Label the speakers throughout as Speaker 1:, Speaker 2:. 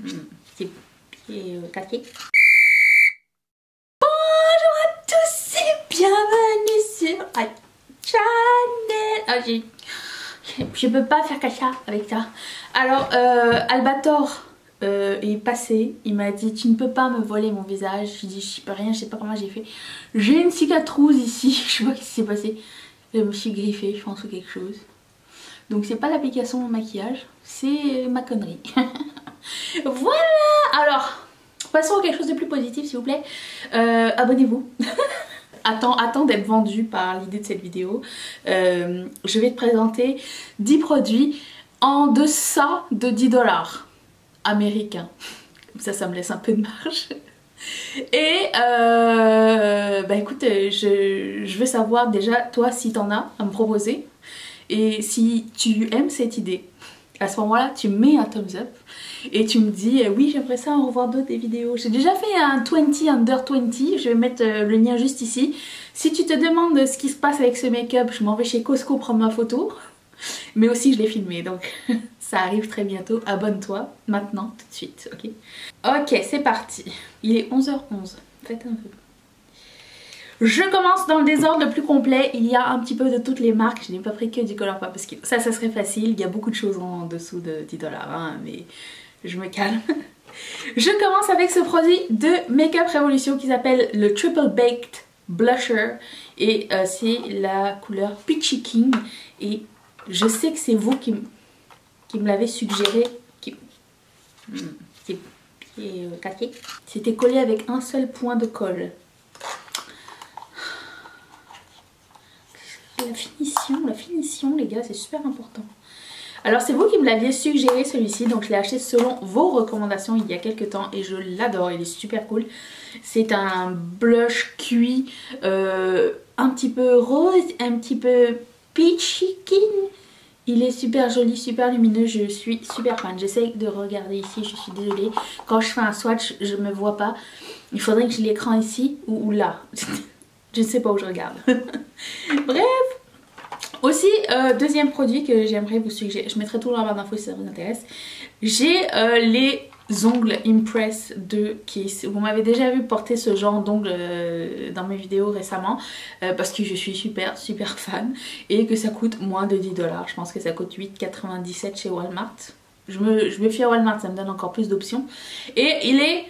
Speaker 1: Petit pied cassé. Bonjour à tous et bienvenue sur la chaîne. Je peux pas faire caca avec ça. Alors Albator est passé, il m'a dit tu ne peux pas me voler mon visage. Je dis je peux rien, je sais pas comment j'ai fait. J'ai une cicatrice ici, je sais pas ce qui s'est passé. Je me suis griffée je pense ou quelque chose. Donc c'est pas l'application maquillage, c'est ma connerie. Voilà. Alors passons à quelque chose de plus positif s'il vous plaît. Abonnez-vous. Attends d'être vendu par l'idée de cette vidéo. Je vais te présenter 10 produits en deçà de 10 $ américains. Ça me laisse un peu de marge. Et bah écoute, je veux savoir déjà toi si t'en as à me proposer. Et si tu aimes cette idée, à ce moment-là tu mets un thumbs up. Et tu me dis oui j'aimerais ça en revoir d'autres des vidéos. J'ai déjà fait un 20 under 20, je vais mettre le lien juste ici. Si tu te demandes ce qui se passe avec ce make-up, je m'en vais chez Costco prendre ma photo. Mais aussi je l'ai filmé donc ça arrive très bientôt. Abonne-toi maintenant tout de suite, ok? Ok c'est parti. Il est 11h11, faites un peu. Je commence dans le désordre le plus complet. Il y a un petit peu de toutes les marques. Je n'ai pas pris que du Colourpop parce que ça serait facile. Il y a beaucoup de choses en dessous de 10 $, hein, mais je me calme. Je commence avec ce produit de Makeup Revolution qui s'appelle le Triple Baked Blusher. Et c'est la couleur Peachy King. Et je sais que c'est vous qui me l'avez suggéré. C'était collé avec un seul point de colle. La finition les gars c'est super important. Alors c'est vous qui me l'aviez suggéré celui-ci, donc je l'ai acheté selon vos recommandations il y a quelques temps et je l'adore, il est super cool. C'est un blush cuit un petit peu rose, un petit peu peachy king. Il est super joli, super lumineux, je suis super fan. J'essaie de regarder ici, je suis désolée. Quand je fais un swatch, je me vois pas. Il faudrait que j'ai l'écran ici ou là. Je ne sais pas où je regarde. Bref. Aussi, deuxième produit que j'aimerais vous suggérer. Je mettrai tout dans la barre d'infos si ça vous intéresse. J'ai les ongles Impress de Kiss. Vous m'avez déjà vu porter ce genre d'ongles dans mes vidéos récemment. Parce que je suis super fan. Et que ça coûte moins de 10 $. Je pense que ça coûte 8,97 chez Walmart. Je me fie à Walmart, ça me donne encore plus d'options. Et il est...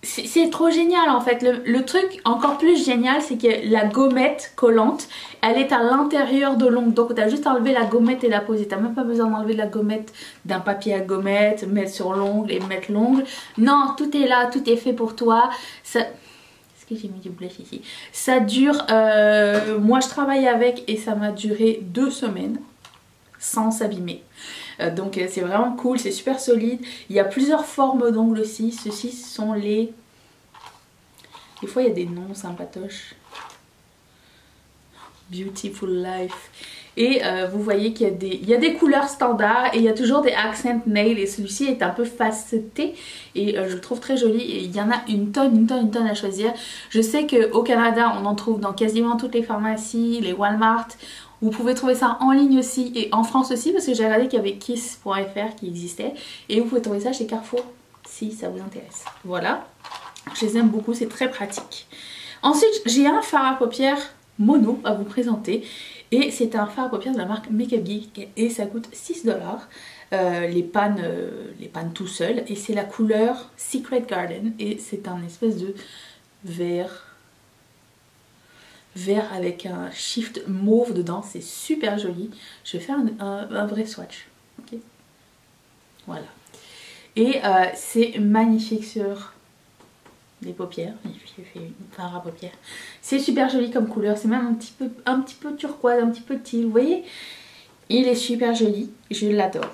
Speaker 1: C'est trop génial en fait. Le truc encore plus génial c'est que la gommette collante elle est à l'intérieur de l'ongle, donc tu as juste à enlever la gommette et la poser. Tu n'as même pas besoin d'enlever la gommette d'un papier à gommette, mettre sur l'ongle et mettre l'ongle. Non, tout est là, tout est fait pour toi. Ça... Est-ce que j'ai mis du blush ici? Ça dure, moi je travaille avec et ça m'a duré 2 semaines sans s'abîmer. Donc c'est vraiment cool, c'est super solide. Il y a plusieurs formes d'ongles aussi. Ceux-ci sont les... Des fois il y a des noms sympatoches. Beautiful Life. Et vous voyez qu'il y a des couleurs standards et il y a toujours des accent nails. Et celui-ci est un peu faceté et je le trouve très joli. Et il y en a une tonne à choisir. Je sais qu'au Canada on en trouve dans quasiment toutes les pharmacies, les Walmart. Vous pouvez trouver ça en ligne aussi et en France aussi parce que j'ai regardé qu'il y avait Kiss.fr qui existait. Et vous pouvez trouver ça chez Carrefour si ça vous intéresse. Voilà, je les aime beaucoup, c'est très pratique. Ensuite j'ai un fard à paupières mono à vous présenter. Et c'est un fard à paupières de la marque Makeup Geek et ça coûte 6 $. Les pannes tout seul. Et c'est la couleur Secret Garden et c'est un espèce de vert avec un shift mauve dedans, c'est super joli. Je vais faire un vrai swatch, ok, voilà. Et c'est magnifique sur les paupières. J'ai fait une fard à paupières, c'est super joli comme couleur, c'est même un petit peu turquoise, un petit peu teal, vous voyez, il est super joli, je l'adore.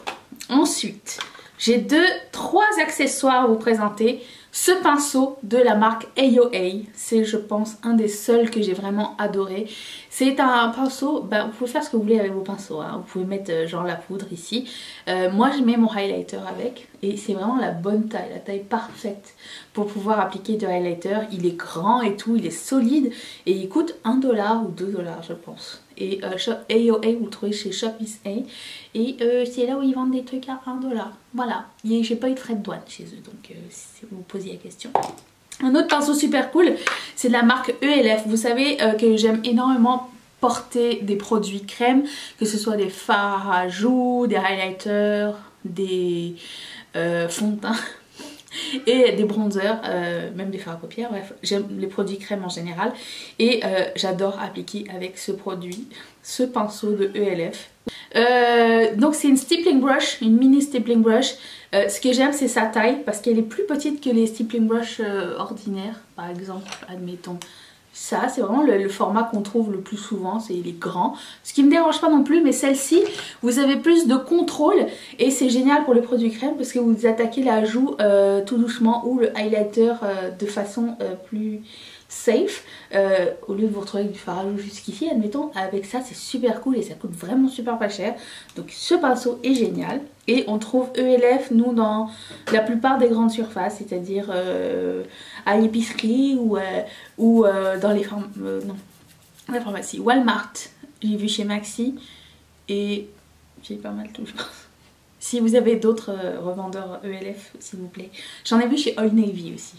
Speaker 1: Ensuite j'ai 3 accessoires à vous présenter. Ce pinceau de la marque AOA, c'est je pense un des seuls que j'ai vraiment adoré. C'est un pinceau, vous pouvez faire ce que vous voulez avec vos pinceaux, hein. Vous pouvez mettre genre la poudre ici. Moi je mets mon highlighter avec et c'est vraiment la bonne taille, la taille parfaite pour pouvoir appliquer du highlighter. Il est grand et tout, il est solide et il coûte 1 $ ou 2 $ je pense. Et AOA, vous le trouvez chez Shop Miss A. Et c'est là où ils vendent des trucs à 1$. Voilà. J'ai pas eu de frais de douane chez eux, donc si vous vous posiez la question. Un autre pinceau super cool, c'est de la marque ELF. Vous savez que j'aime énormément porter des produits crème, que ce soit des fards à joues, des highlighters, des fonds de teint et des bronzers, même des fards à paupières. Bref, j'aime les produits crème en général et j'adore appliquer avec ce produit, ce pinceau de ELF. Donc c'est une stippling brush, une mini stippling brush. Ce que j'aime, c'est sa taille parce qu'elle est plus petite que les stippling brush ordinaires. Par exemple, admettons ça, c'est vraiment le format qu'on trouve le plus souvent, c'est les grands. Ce qui me dérange pas non plus, mais celle-ci, vous avez plus de contrôle et c'est génial pour les produits crème parce que vous attaquez la joue tout doucement ou le highlighter de façon plus safe au lieu de vous retrouver avec du fard à joues jusqu'ici. Admettons, avec ça c'est super cool et ça coûte vraiment super pas cher. Donc ce pinceau est génial et on trouve ELF nous dans la plupart des grandes surfaces, c'est-à-dire à l'épicerie ou dans les la pharmacie. Walmart, j'ai vu chez Maxi et j'ai pas mal tout je pense. Si vous avez d'autres revendeurs ELF s'il vous plaît. J'en ai vu chez Old Navy aussi.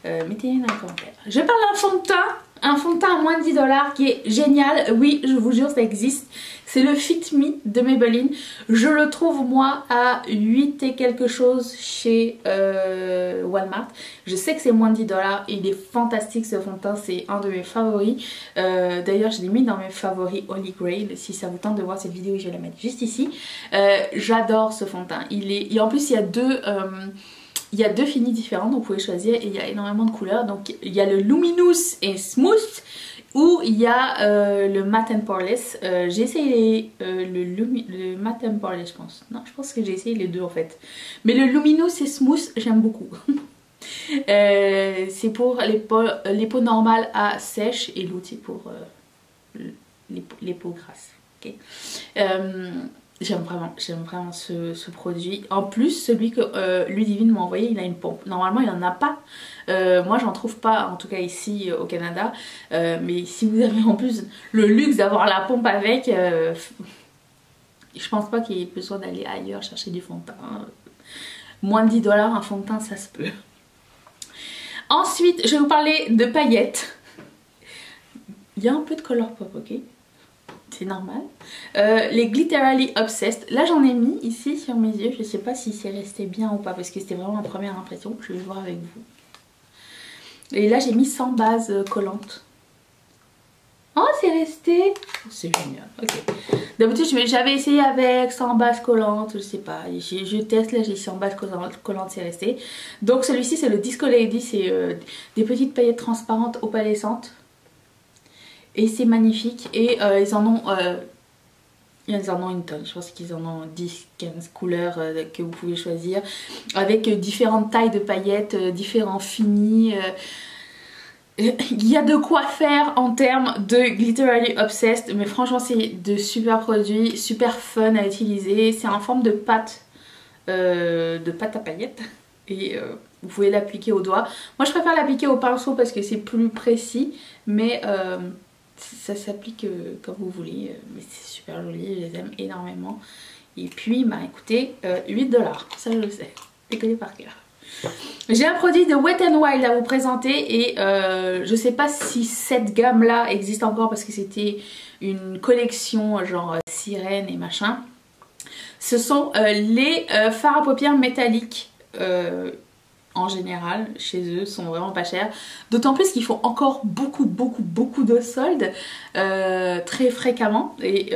Speaker 1: Mettez-les dans les commentaires. Je parle d'un fond de teint. Un fond de teint à moins de 10$ qui est génial. Oui, je vous jure, ça existe. C'est le Fit Me de Maybelline. Je le trouve moi à 8 et quelque chose chez Walmart. Je sais que c'est moins de 10$. Il est fantastique ce fond de teint. C'est un de mes favoris. D'ailleurs, je l'ai mis dans mes favoris Holy Grail. Si ça vous tente de voir cette vidéo, je vais la mettre juste ici. J'adore ce fond de teint. Et en plus, il y a deux... il y a deux finis différents, donc vous pouvez choisir et il y a énormément de couleurs. Donc il y a le Luminous et Smooth ou il y a le Matte and Poreless. J'ai essayé le Matte and Poreless je pense. Non, je pense que j'ai essayé les deux en fait. Mais le Luminous et Smooth j'aime beaucoup. C'est pour les peaux normales à sèche et l'autre c'est pour les peaux grasses. Okay. J'aime vraiment ce produit. En plus, celui que Ludivine m'a envoyé, il a une pompe. Normalement, il n'en a pas. Moi, j'en trouve pas, en tout cas ici au Canada. Mais si vous avez en plus le luxe d'avoir la pompe avec, je pense pas qu'il y ait besoin d'aller ailleurs chercher du fond de teint. Moins de 10$, un fond de teint, ça se peut. Ensuite, je vais vous parler de paillettes. Il y a un peu de Color Pop, ok? C'est normal. Les Glitterally Obsessed, là j'en ai mis ici sur mes yeux, je sais pas si c'est resté bien ou pas parce que c'était vraiment ma première impression, je vais voir avec vous. Et là j'ai mis sans base collante. Oh c'est resté, c'est génial, ok. D'habitude j'avais essayé avec sans base collante, je sais pas, je teste là, j'ai sans base collante, c'est resté. Donc celui-ci c'est le Disco Lady, c'est des petites paillettes transparentes opalescentes. Et c'est magnifique et ils en ont une tonne, je pense qu'ils en ont 10-15 couleurs que vous pouvez choisir avec différentes tailles de paillettes, différents finis. Il y a de quoi faire en termes de Glitterally Obsessed, mais franchement c'est de super produits, super fun à utiliser. C'est en forme de pâte à paillettes et vous pouvez l'appliquer au doigt. Moi je préfère l'appliquer au pinceau parce que c'est plus précis, mais ça s'applique comme vous voulez, mais c'est super joli, je les aime énormément. Et puis, bah écoutez, 8$, ça je le sais, je connais par cœur. J'ai un produit de Wet n Wild à vous présenter et je sais pas si cette gamme là existe encore parce que c'était une collection genre sirène et machin. Ce sont les fards à paupières métalliques. En général chez eux sont vraiment pas chers, d'autant plus qu'ils font encore beaucoup de soldes très fréquemment et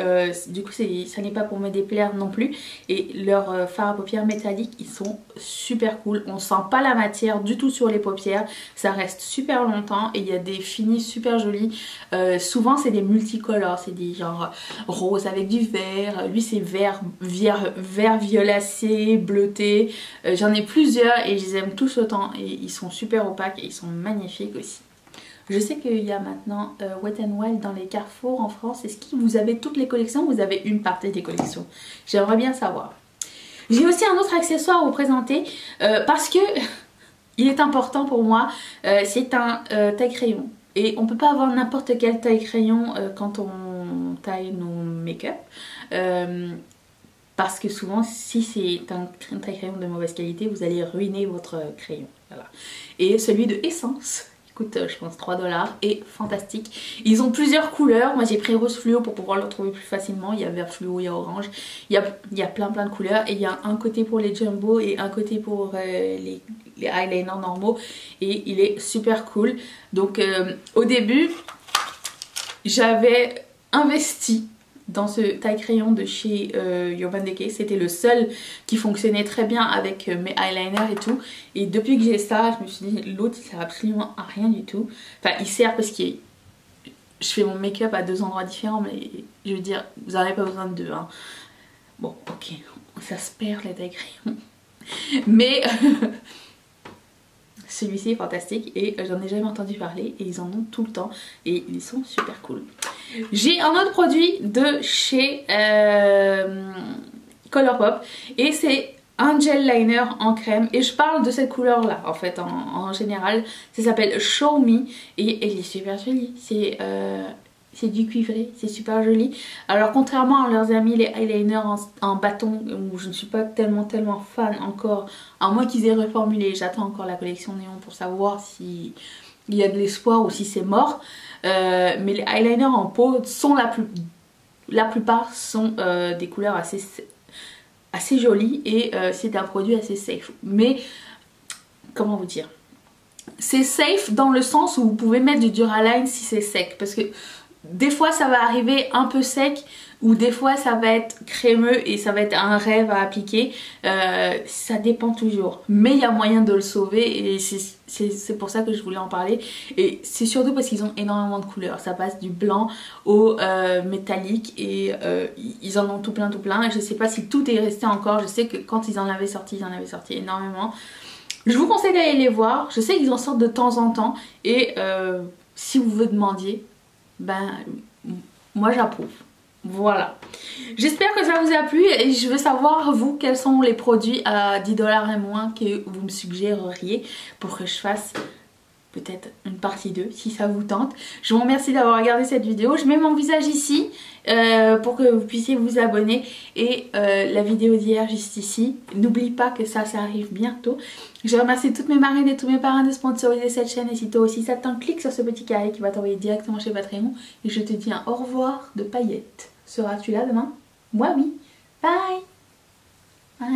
Speaker 1: du coup ça n'est pas pour me déplaire non plus. Et leurs fards à paupières métalliques ils sont super cool, on sent pas la matière du tout sur les paupières, ça reste super longtemps et il y a des finis super jolis. Souvent c'est des multicolores, c'est des genre rose avec du vert, lui c'est vert violacé, bleuté, j'en ai plusieurs et je les aime tous autant et ils sont super opaques et ils sont magnifiques aussi. Je sais qu'il y a maintenant Wet n Wild dans les carrefours en France. Est-ce que vous avez toutes les collections ou vous avez une partie des collections? J'aimerais bien savoir. J'ai aussi un autre accessoire à vous présenter parce que il est important pour moi. C'est un taille-crayon. Et on peut pas avoir n'importe quelle taille crayon quand on on taille nos make-up. Parce que souvent, si c'est un taille-crayon de mauvaise qualité, vous allez ruiner votre crayon. Voilà. Et celui de Essence, coûte je pense 3 $, est fantastique. Ils ont plusieurs couleurs, moi j'ai pris rose fluo pour pouvoir le retrouver plus facilement. Il y a vert fluo, il y a orange, il y a plein de couleurs. Et il y a un côté pour les jumbo et un côté pour les eyeliners normaux. Et il est super cool. Donc au début, j'avais investi dans ce taille crayon de chez Urban Decay. C'était le seul qui fonctionnait très bien avec mes eyeliners et tout. Et depuis que j'ai ça, je me suis dit l'autre il sert absolument à rien du tout. Enfin il sert parce que je fais mon make-up à 2 endroits différents, mais je veux dire vous n'en avez pas besoin de 2 hein. Bon ok, ça se perd les taille crayons. Mais celui-ci est fantastique et j'en ai jamais entendu parler et ils en ont tout le temps et ils sont super cool. J'ai un autre produit de chez Colourpop et c'est un gel liner en crème et je parle de cette couleur là en fait en général. Ça s'appelle Show Me et elle est super jolie. C'est du cuivré, c'est super joli. Alors contrairement à leurs amis les eyeliners en bâton où je ne suis pas tellement fan encore, à moins qu'ils aient reformulé, j'attends encore la collection néon pour savoir si il y a de l'espoir ou si c'est mort. Mais les eyeliners en peau sont la plupart sont des couleurs assez jolies et c'est un produit assez safe. Mais comment vous dire, c'est safe dans le sens où vous pouvez mettre du Duraline si c'est sec, parce que des fois ça va arriver un peu sec ou des fois ça va être crémeux et ça va être un rêve à appliquer. Ça dépend toujours, mais il y a moyen de le sauver et c'est pour ça que je voulais en parler. Et c'est surtout parce qu'ils ont énormément de couleurs, ça passe du blanc au métallique et ils en ont tout plein et je sais pas si tout est resté encore. Je sais que quand ils en avaient sorti énormément. Je vous conseille d'aller les voir, je sais qu'ils en sortent de temps en temps et si vous vous demandiez, ben moi j'approuve. Voilà, j'espère que ça vous a plu et je veux savoir vous quels sont les produits à 10 $ et moins que vous me suggéreriez pour que je fasse peut-être une partie 2 si ça vous tente. Je vous remercie d'avoir regardé cette vidéo, je mets mon visage ici pour que vous puissiez vous abonner et la vidéo d'hier juste ici. N'oublie pas que ça arrive bientôt. Je remercie toutes mes marraines et tous mes parrains de sponsoriser cette chaîne et si toi aussi ça t'en clique sur ce petit carré qui va t'envoyer directement chez Patreon et je te dis un au revoir de paillettes. Seras-tu là demain? Moi oui. Bye.